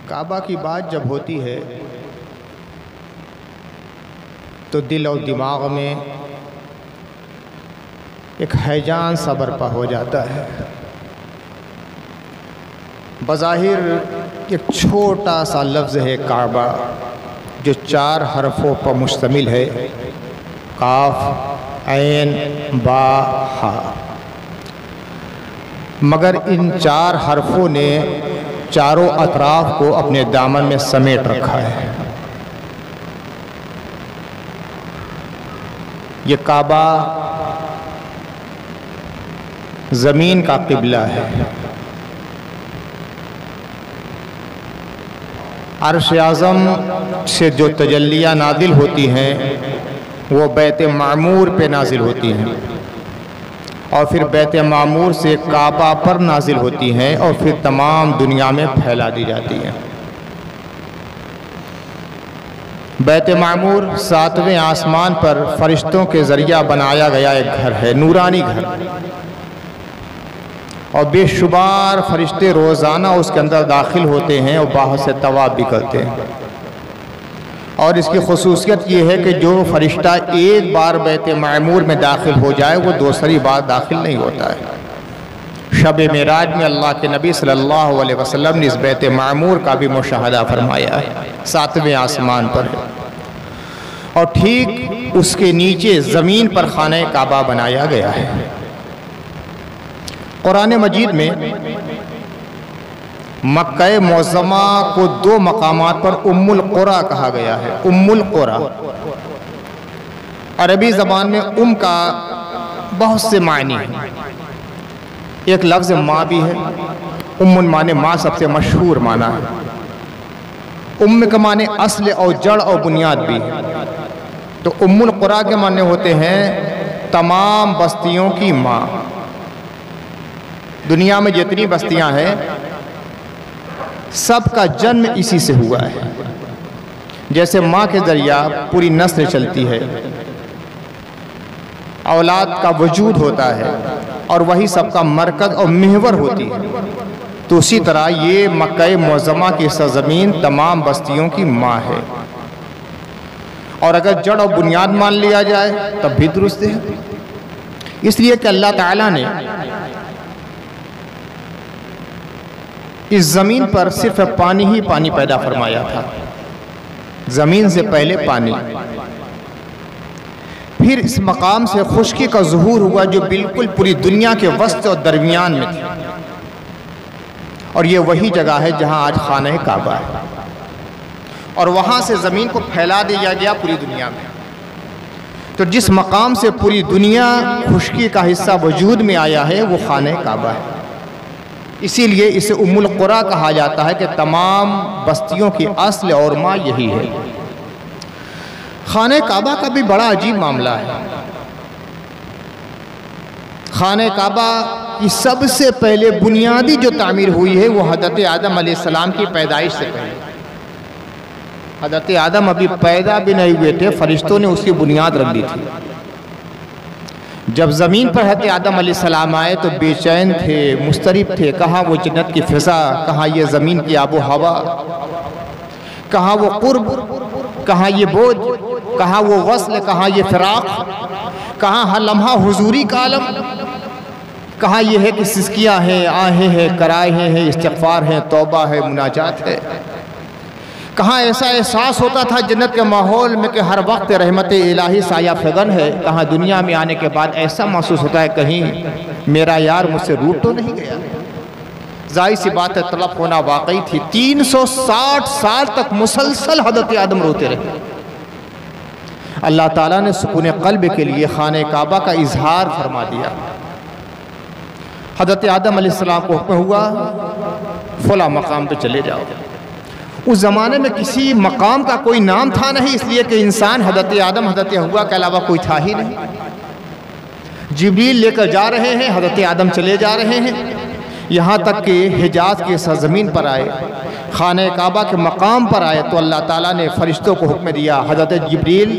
काबा की बात जब होती है तो दिल और दिमाग में एक हैजान सा बर्पा हो जाता है। बज़ाहिर एक छोटा सा लफ्ज़ है काबा, जो 4 हरफों पर मुश्तमिल है, काफ, ऐन, बा, हा। मगर इन 4 हरफों ने चारों अतराफ को अपने दामन में समेट रखा है। ये काबा ज़मीन का क़िबला है। अर्श आज़म से जो तजल्लियाँ नाजिल होती हैं वो बैत मामूर पे नाजिल होती हैं और फिर बैत मामूर से काबा पर नाजिल होती हैं और फिर तमाम दुनिया में फैला दी जाती हैं। बैत मामूर 7वें आसमान पर फरिश्तों के ज़रिया बनाया गया एक घर है, नूरानी घर, और बेशुमार फरिश्ते रोज़ाना उसके अंदर दाखिल होते हैं और बाहर से तवाफ़ भी करते हैं। और इसकी ख़ुसूसियत ये है कि जो फरिश्ता एक बार बैत मामूर में दाखिल हो जाए वो दूसरी बार दाखिल नहीं होता है। शब मेराज में अल्लाह के नबी सल्लल्लाहु अलैहि वसल्लम ने इस बैत मामूर का भी मुशाहदा फरमाया है, 7वें आसमान पर है। और ठीक उसके नीचे ज़मीन पर खाने काबा बनाया गया है। कुरान मजीद में मक्का मुअज़्ज़मा को 2 मकामात पर उम्मुल क़ुरा कहा गया है। उम्मुल क़ुरा अरबी ज़बान में का बहुत से मायने हैं। एक लफ्ज़ माँ भी है, उम्मुल माने माँ सबसे मशहूर माना है। उम्म का माने अस्ल और जड़ और बुनियाद भी है। तो उम्मुल क़ुरा के माने होते हैं तमाम बस्तियों की माँ। दुनिया में जितनी बस्तियां हैं सबका जन्म इसी से हुआ है। जैसे माँ के ज़रिया पूरी नस्ल चलती है, औलाद का वजूद होता है और वही सबका मरकज़ और महवर होती है, तो उसी तरह ये मक्का मुअज़्ज़मा की सरज़मीन तमाम बस्तियों की माँ है। और अगर जड़ और बुनियाद मान लिया जाए तब भी दुरुस्त है। इसलिए कि अल्लाह ताला ने इस ज़मीन पर सिर्फ पानी ही पानी पैदा फरमाया था। ज़मीन से पहले पानी, फिर इस मकाम से खुश्की का ज़ुहूर हुआ जो बिल्कुल पूरी दुनिया के वस्त और दरमियान में थी। और ये वही जगह है जहाँ आज खाना काबा है। और वहाँ से ज़मीन को फैला दिया गया पूरी दुनिया में। तो जिस मकाम से पूरी दुनिया खुश्की का हिस्सा वजूद में आया है वो खाना काबा है। इसीलिए इसे उम्मुल क़ुरा कहा जाता है कि तमाम बस्तियों की अस्ल और माँ यही है। खाने काबा का भी बड़ा अजीब मामला है। खाने काबा की सबसे पहले बुनियादी जो तामीर हुई है वो हज़रत आदम अलैहिस्सलाम की पैदाइश से पहले। हज़रत आदम अभी पैदा भी नहीं हुए थे, फरिश्तों ने उसकी बुनियाद रख दी थी। जब ज़मीन पर हज़रत आदम अलैहिस्सलाम आए तो बेचैन थे, मुस्तरिब थे। कहाँ वो जन्नत की फ़िज़ा, कहाँ ये ज़मीन की आबो हवा, कहाँ वो क़ुर्ब, कहाँ ये बोझ, कहाँ वो वस्ल, कहाँ ये फ़िराक़, कहाँ हर लम्हा हुज़ूरी का आलम, कहाँ ये है कि सिस्कियाँ हैं, आहें हैं, कराहें हैं, इस्तिग़फ़ार हैं, तौबा है, मुनाजात है। कहाँ ऐसा एहसास होता था जन्नत के माहौल में कि हर वक्त रहमत इलाही साया फ़िग़न है। कहाँ दुनिया में आने के बाद ऐसा महसूस होता है कहीं मेरा यार मुझसे रूठ तो नहीं गया। ज़ाहिर सी बात है तड़प होना वाकई थी। 360 साल तक मुसलसल हज़रत आदम रोते रहे। अल्लाह ताला ने सुकून क़ल्ब के लिए खाने काबा का इजहार फरमा दिया। हज़रत आदम अलैहिस्सलाम को हुक्म हुआ फला मकाम पे चले जाओ। उस ज़माने में किसी मकाम का कोई नाम था नहीं, इसलिए कि इंसान हज़रत आदम हज़रत हव्वा के अलावा कोई था ही नहीं। जिब्रील लेकर जा रहे हैं, हज़रत आदम चले जा रहे हैं, यहाँ तक कि हिजाज़ की सरज़मीन पर आए, खाने काबा के मकाम पर आए तो अल्लाह ताला ने फरिश्तों को हुक्म दिया। हज़रत जिब्रील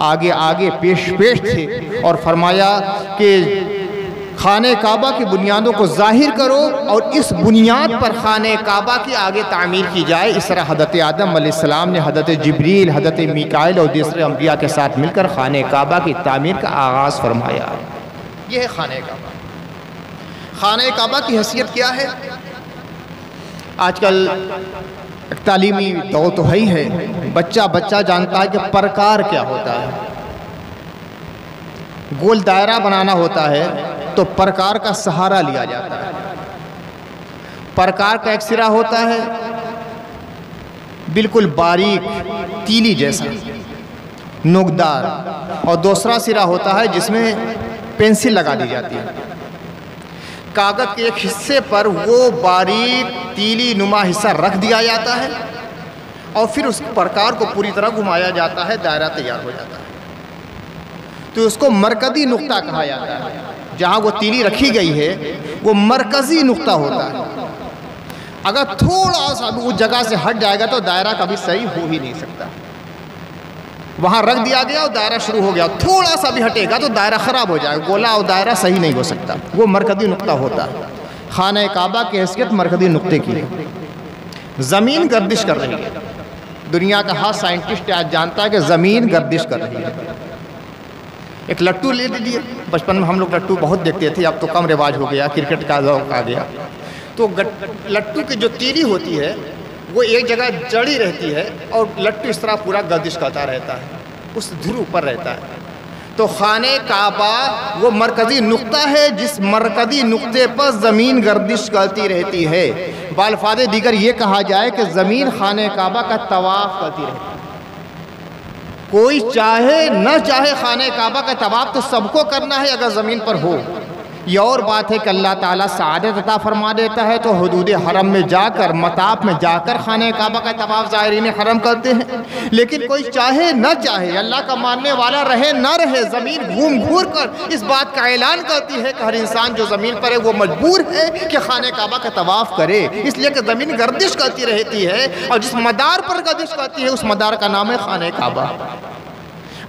आगे आगे पेश पेश थे और फरमाया कि खाने काबा की बुनियादों को ज़ाहिर करो और इस बुनियाद पर खाने काबा की आगे तामीर की जाए। इस तरह हज़रत आदम अलैहिस्सलाम ने हज़रत जिब्रील, हज़रत मीकाईल और दूसरे अंबिया के साथ मिलकर खाने काबा की तामीर का आगाज़ फरमाया। यह है खाने काबा। खाने काबा की हैसियत क्या है? आजकल तालीमी दौर तो है ही है, बच्चा जानता है कि प्रकार क्या होता है। गोल दायरा बनाना होता है तो प्रकार का सहारा लिया जाता है। प्रकार का एक सिरा होता है बिल्कुल बारीक तीली जैसा नोकदार, और दूसरा सिरा होता है जिसमें पेंसिल लगा दी जाती है। कागज़ के एक हिस्से पर वो बारीक तीली नुमा हिस्सा रख दिया जाता है और फिर उस प्रकार को पूरी तरह घुमाया जाता है, दायरा तैयार हो जाता है। तो उसको मरकज़ी नुक्ता कहा जाता है। जहाँ वो तीली रखी गई है वो मरकज़ी नुक्ता होता है। अगर थोड़ा सा भी उस जगह से हट जाएगा तो दायरा कभी सही हो ही नहीं सकता। वहाँ रख दिया गया और दायरा शुरू हो गया, थोड़ा सा भी हटेगा तो दायरा ख़राब हो जाएगा, गोला और दायरा सही नहीं हो सकता। वो मरकज़ी नुक्ता होता है। खाने काबा की हैसियत मरकज़ी नुक्ते की है। ज़मीन गर्दिश कर रही है। दुनिया का हर साइंटिस्ट आज जानता है कि ज़मीन गर्दिश कर रही है। एक लट्टू ले लीजिए, बचपन में हम लोग लट्टू बहुत देखते थे, अब तो कम रिवाज हो गया, क्रिकेट का ज़ौक़ आ गया। तो लट्टू की जो तीली होती है वो एक जगह जड़ी रहती है और लट्टू इस तरह पूरा गर्दिश करता रहता है, उस धुर ऊपर रहता है। तो खाने काबा वो मरकज़ी नुक्ता है जिस मरकज़ी नुक्ते पर ज़मीन गर्दिश करती रहती है। बाल्फाज़े दीगर ये कहा जाए कि ज़मीन खाने काबा का तवाफ़ करती रहती है। कोई चाहे न चाहे खाने काबा का तवाफ़ तो सबको करना है अगर ज़मीन पर हो। ये और बात है कि अल्लाह ताला सआदत अता फरमा देता है तो हुदूद हरम में जाकर, मताफ में जाकर खाने काबा का तवाफ़ ज़ायरीन हरम करते हैं। लेकिन कोई चाहे न चाहे, अल्लाह का मानने वाला रहे न रहे, ज़मीन घूम घूर कर इस बात का ऐलान करती है कि हर इंसान जो ज़मीन पर है वो मजबूर है कि खाने काबा का तवाफ़ करे, इसलिए कि ज़मीन गर्दिश करती रहती है और जिस मदार पर गर्दिश करती है उस मदार का नाम है खाने काबा।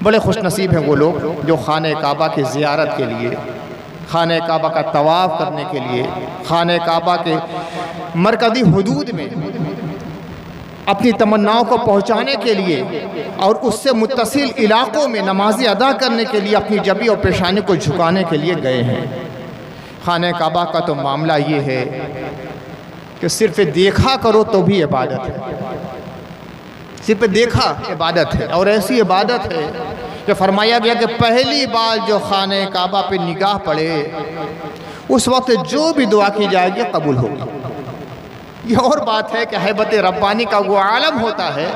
बड़े खुशनसीब हैं वो लोग जो खाने काबा की ज़ियारत के लिए, खाने काबा का तवाफ़ करने के लिए, खाने काबा के मरकज़ी हुदूद में अपनी तमन्नाओं को पहुँचाने के लिए और उससे मुत्तसिल इलाक़ों में नमाज़ें अदा करने के लिए अपनी जबी और पेशानी को झुकाने के लिए गए हैं। खाने काबा का तो मामला ये है कि सिर्फ़ देखा करो तो भी इबादत है, सिर्फ देखा इबादत है। और ऐसी इबादत है कि फरमाया गया कि पहली बार जो खाने काबा पे निगाह पड़े उस वक्त जो भी दुआ की जाएगी कबूल होगी। यह और बात है कि हैबत रब्बानी का वो आलम होता है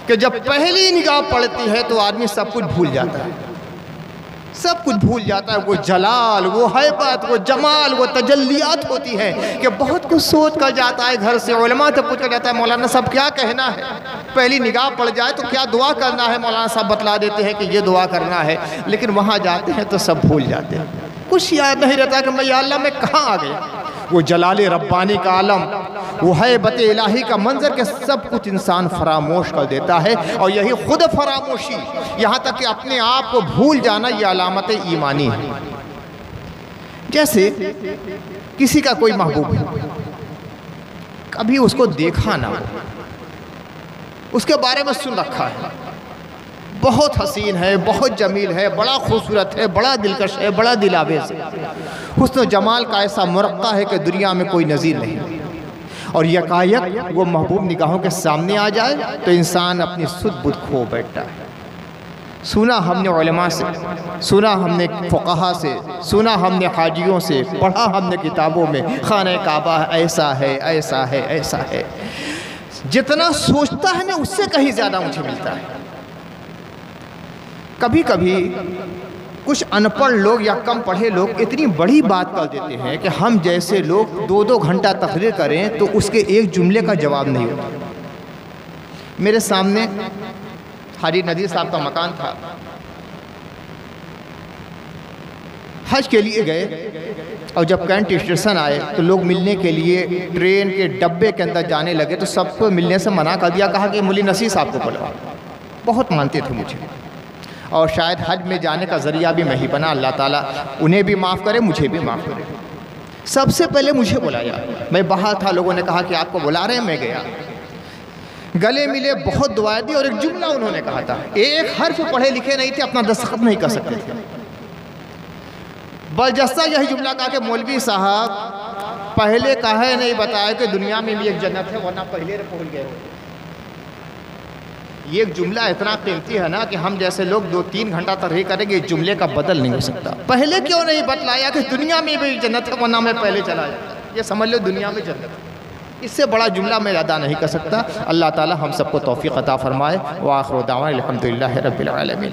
कि जब पहली निगाह पड़ती है तो आदमी सब कुछ भूल जाता है, सब कुछ भूल जाता है। वो जलाल, वो हैबत, वो जमाल, वो तजल्लियात होती है कि बहुत कुछ सोच कर जाता है। घर से उलमा से पूछ कर जाता है मौलाना साहब क्या कहना है, पहली निगाह पड़ जाए तो क्या दुआ करना है, मौलाना साहब बतला देते हैं कि ये दुआ करना है। लेकिन वहाँ जाते हैं तो सब भूल जाते हैं, कुछ याद नहीं रहता कि मैं या अल्लाह में कहाँ आ गया। वो जलाल रब्बानी का आलम, वो हैबत इलाही का मंजर के सब कुछ इंसान फरामोश कर देता है। और यही खुद फरामोशी, यहाँ तक कि अपने आप को भूल जाना, ये अलामत ईमानी है। जैसे किसी का कोई महबूब है, कभी उसको देखा ना हो, उसके बारे में सुन रखा है, बहुत हसीन है, बहुत जमील है, बड़ा खूबसूरत है, बड़ा दिलकश है, बड़ा दिलावेज़ है, हुस्न जमाल का ऐसा मुरक्का है कि दुनिया में कोई नज़ीर नहीं। और यकायक वो महबूब निगाहों के सामने आ जाए तो इंसान अपनी सुध बुध खो बैठता है। सुना हमने उलमा से, सुना हमने फ़ुक़हा से, सुना हमने हाजियों से, पढ़ा हमने किताबों में खाने काबा ऐसा है, ऐसा है, ऐसा है। जितना सोचता है ना उससे कहीं ज़्यादा मुझे मिलता है। कभी कभी कुछ अनपढ़ लोग या कम पढ़े लोग इतनी बड़ी बात कर देते हैं कि हम जैसे लोग 2-2 घंटा तकरीर करें तो उसके एक जुमले का जवाब नहीं होता। मेरे सामने हाजी नदीर साहब का मकान था, हज के लिए गए और जब कैंट स्टेशन आए तो लोग मिलने के लिए ट्रेन के डब्बे के अंदर जाने लगे तो सबको मिलने से मना कर दिया, कहा कि मुली नसीर साहब को बुलाओ। बहुत मानते थे मुझे, और शायद हज में जाने का ज़रिया भी मैं ही बना। अल्लाह ताला उन्हें भी माफ़ करे, मुझे भी माफ़ करे। सबसे पहले मुझे बुलाया, मैं बाहर था, लोगों ने कहा कि आपको बुला रहे हैं, मैं गया, गले मिले, बहुत दुआएं दी और एक जुमला उन्होंने कहा था, एक हर्फ पढ़े लिखे नहीं थे, अपना दस्तखत नहीं कर सकते थे, बलजस्ता यही जुमला कहा कि मौलवी साहब पहले काहे नहीं बताया कि दुनिया में भी एक जन्नत है, वरना पहले पहुंच गए हो। ये एक जुमला इतना कीमती है ना कि हम जैसे लोग 2-3 घंटा तक करेंगे, इस जुमले का बदल नहीं हो सकता। पहले क्यों नहीं बतलाया कि दुनिया में भी जन्नत है, वरना मैं पहले चला जाता, ये समझ लो दुनिया में जन्नत है। इससे बड़ा जुमला मैं अदा नहीं कर सकता। अल्लाह ताला हम सबको तौफीक अता फरमाए। व आखिर दावाना अल्हम्दुलिल्लाहि रब्बिल आलमीन।